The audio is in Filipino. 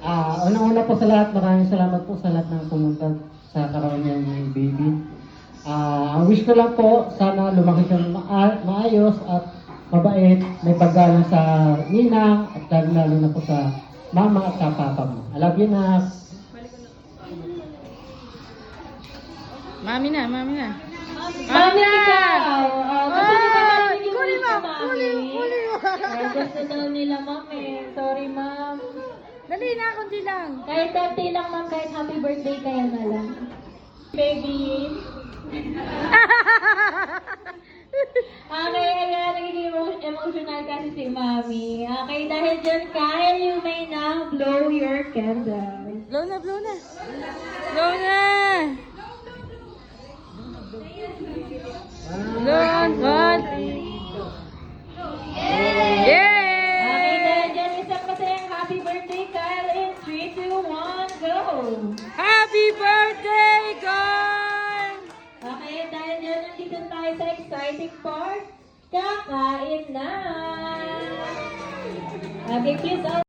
Una-una po sa lahat, maraming salamat po sa lahat ng pumunta sa karawanian ng baby. Ang wish ko lang po, sana lumaki kang maayos at mabait, may paggalang sa ninang at lalo na po sa mama at sa papa mo. I love you na. Mami na, mami na. Mami, ikaw! Kunin mo, kunin mo. Gusto daw nila, mami. Sorry, ma'am. Dali na, kundi lang. Kahit dati lang, ma'am. Kahit happy birthday kaya na lang. Baby. Okay, kaya nagiging emotional kasi si mami. Okay, dahil dyan, Kyle, you may now blow your candle. Blow na, blow na. Blow na. Blow, God. Yay! Okay, dahil dyan, isang masayang happy birthday, Kyle, in 3, 2, 1, go! Happy birthday, God! Okay, dahil dyan, nandito tayo sa exciting part. Kakain na! Okay, please,